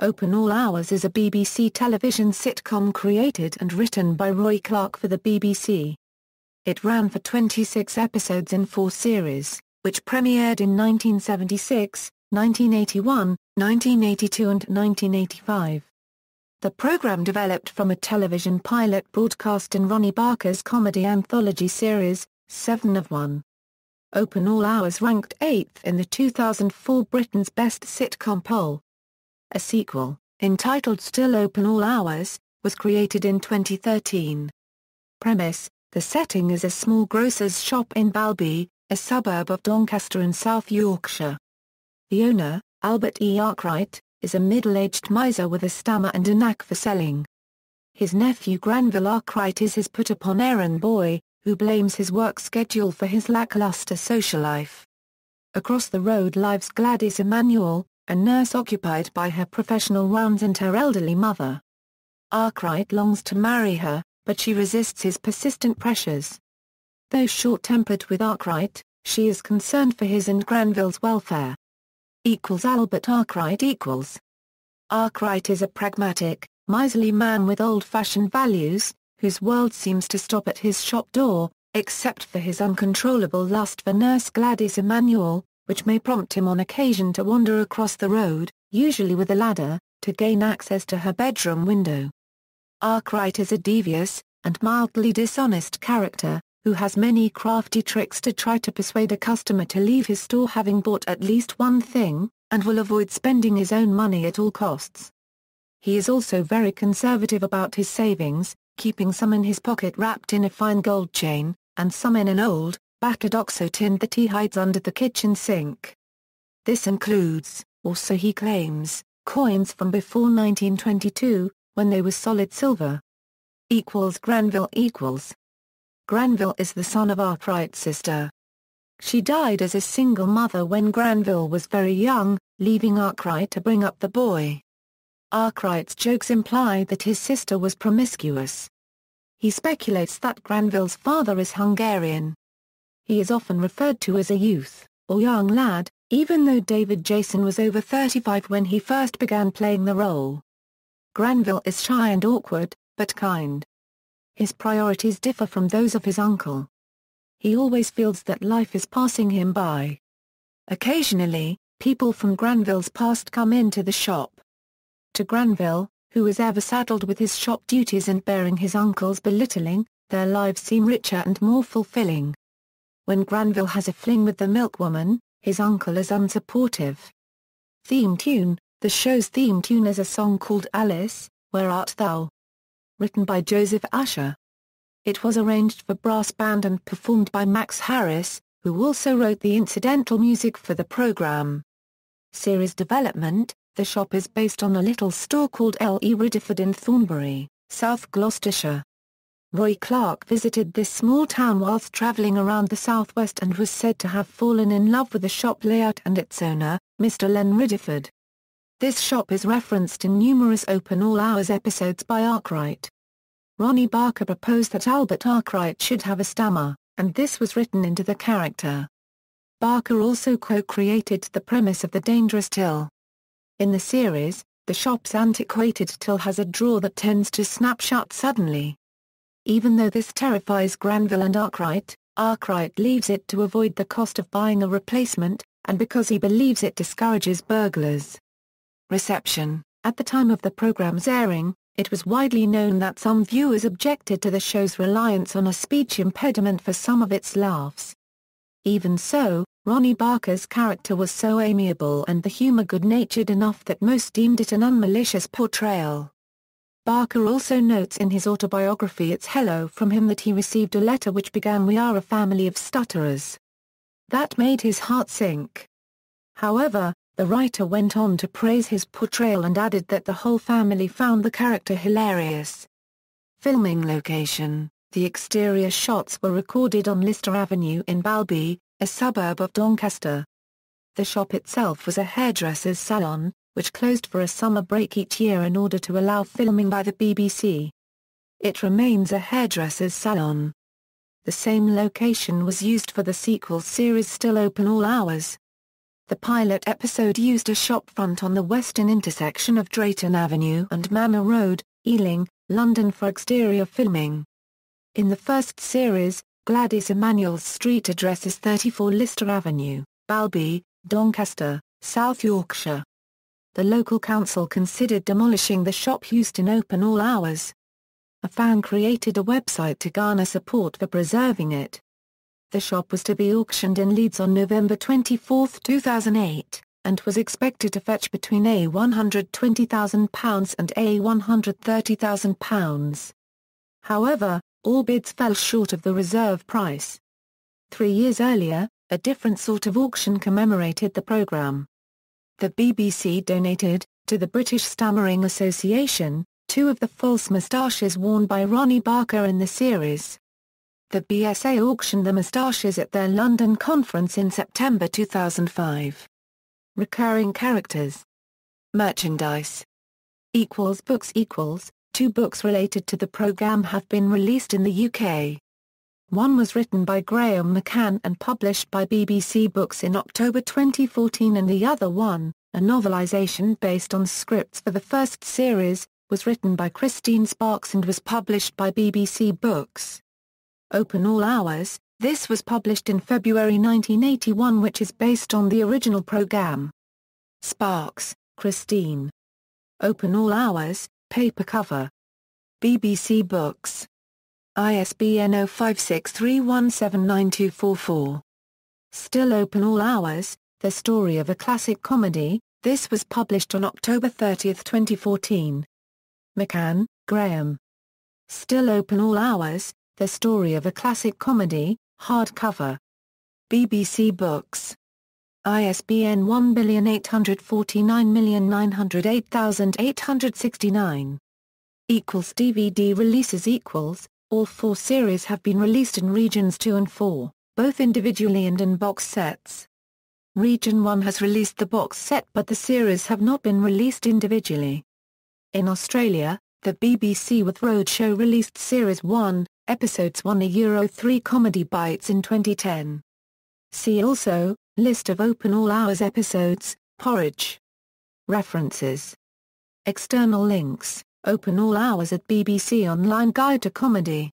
Open All Hours is a BBC television sitcom created and written by Roy Clarke for the BBC. It ran for 26 episodes in 4 series, which premiered in 1976, 1981, 1982 and 1985. The programme developed from a television pilot broadcast in Ronnie Barker's comedy anthology series, 7 of 1. Open All Hours ranked 8th in the 2004 Britain's Best Sitcom poll. A sequel, entitled Still Open All Hours, was created in 2013. Premise: the setting is a small grocer's shop in Balby, a suburb of Doncaster in South Yorkshire. The owner, Albert E. Arkwright, is a middle-aged miser with a stammer and a knack for selling. His nephew Granville Arkwright is his put-upon errand boy, who blames his work schedule for his lackluster social life. Across the road lives Gladys Emanuel, a nurse occupied by her professional rounds and her elderly mother. Arkwright longs to marry her, but she resists his persistent pressures. Though short-tempered with Arkwright, she is concerned for his and Granville's welfare. Albert Arkwright Arkwright is a pragmatic, miserly man with old-fashioned values, whose world seems to stop at his shop door, except for his uncontrollable lust for nurse Gladys Emanuel, which may prompt him on occasion to wander across the road, usually with a ladder, to gain access to her bedroom window. Arkwright is a devious, and mildly dishonest character, who has many crafty tricks to try to persuade a customer to leave his store having bought at least one thing, and will avoid spending his own money at all costs. He is also very conservative about his savings, keeping some in his pocket wrapped in a fine gold chain, and some in an old, battered OXO tin that he hides under the kitchen sink. This includes, or so he claims, coins from before 1922, when they were solid silver. Granville Granville is the son of Arkwright's sister. She died as a single mother when Granville was very young, leaving Arkwright to bring up the boy. Arkwright's jokes imply that his sister was promiscuous. He speculates that Granville's father is Hungarian. He is often referred to as a youth, or young lad, even though David Jason was over 35 when he first began playing the role. Granville is shy and awkward, but kind. His priorities differ from those of his uncle. He always feels that life is passing him by. Occasionally, people from Granville's past come into the shop. To Granville, who is ever saddled with his shop duties and bearing his uncle's belittling, their lives seem richer and more fulfilling. When Granville has a fling with the milkwoman, his uncle is unsupportive. Theme tune: the show's theme tune is a song called Alice, Where Art Thou? Written by Joseph Asher. It was arranged for brass band and performed by Max Harris, who also wrote the incidental music for the program. Series development: the shop is based on a little store called L. E. Ridderford in Thornbury, South Gloucestershire. Roy Clarke visited this small town whilst travelling around the southwest and was said to have fallen in love with the shop layout and its owner, Mr. Len Ridderford. This shop is referenced in numerous Open All Hours episodes by Arkwright. Ronnie Barker proposed that Albert Arkwright should have a stammer, and this was written into the character. Barker also co-created the premise of the dangerous till. In the series, the shop's antiquated till has a drawer that tends to snap shut suddenly. Even though this terrifies Granville and Arkwright, Arkwright leaves it to avoid the cost of buying a replacement, and because he believes it discourages burglars. Reception: at the time of the program's airing, it was widely known that some viewers objected to the show's reliance on a speech impediment for some of its laughs. Even so, Ronnie Barker's character was so amiable and the humor good-natured enough that most deemed it an unmalicious portrayal. Barker also notes in his autobiography It's Hello from him that he received a letter which began "We are a family of stutterers." That made his heart sink. However, the writer went on to praise his portrayal and added that the whole family found the character hilarious. Filming location: the exterior shots were recorded on Lister Avenue in Balby, a suburb of Doncaster. The shop itself was a hairdresser's salon, which closed for a summer break each year in order to allow filming by the BBC. It remains a hairdresser's salon. The same location was used for the sequel series Still Open All Hours. The pilot episode used a shopfront on the western intersection of Drayton Avenue and Manor Road, Ealing, London for exterior filming. In the first series, Gladys Emanuel's street address is 34 Lister Avenue, Balby, Doncaster, South Yorkshire. The local council considered demolishing the shop used in Open All Hours. A fan created a website to garner support for preserving it. The shop was to be auctioned in Leeds on November 24, 2008, and was expected to fetch between £120,000 and £130,000. However, all bids fell short of the reserve price. 3 years earlier, a different sort of auction commemorated the programme. The BBC donated, to the British Stammering Association, 2 of the false moustaches worn by Ronnie Barker in the series. The BSA auctioned the moustaches at their London conference in September 2005. Recurring characters. Merchandise. Books. 2 books related to the programme have been released in the UK. One was written by Graham McCann and published by BBC Books in October 2014, and the other one, a novelisation based on scripts for the first series, was written by Christine Sparks and was published by BBC Books. Open All Hours, this was published in February 1981, which is based on the original programme. Sparks, Christine. Open All Hours, paper cover. BBC Books. ISBN 0563179244. Still Open All Hours, The Story of a Classic Comedy, this was published on October 30, 2014. McCann, Graham. Still Open All Hours, The Story of a Classic Comedy, hardcover. BBC Books. ISBN 1849908869. DVD releases. All 4 series have been released in Regions 2 and 4, both individually and in box sets. Region 1 has released the box set, but the series have not been released individually. In Australia, the BBC with Roadshow released Series 1, Episodes 1 a €3 Comedy Bites in 2010. See also, List of Open All Hours episodes, Porridge. References. External links, Open All Hours at BBC Online Guide to Comedy.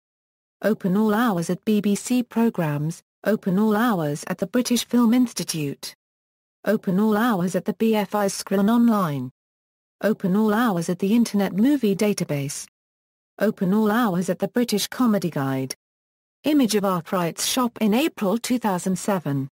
Open All Hours at BBC Programmes, Open All Hours at the British Film Institute. Open All Hours at the BFI Screen Online. Open All Hours at the Internet Movie Database. Open All Hours at the British Comedy Guide. Image of Arkwright's shop in April 2007.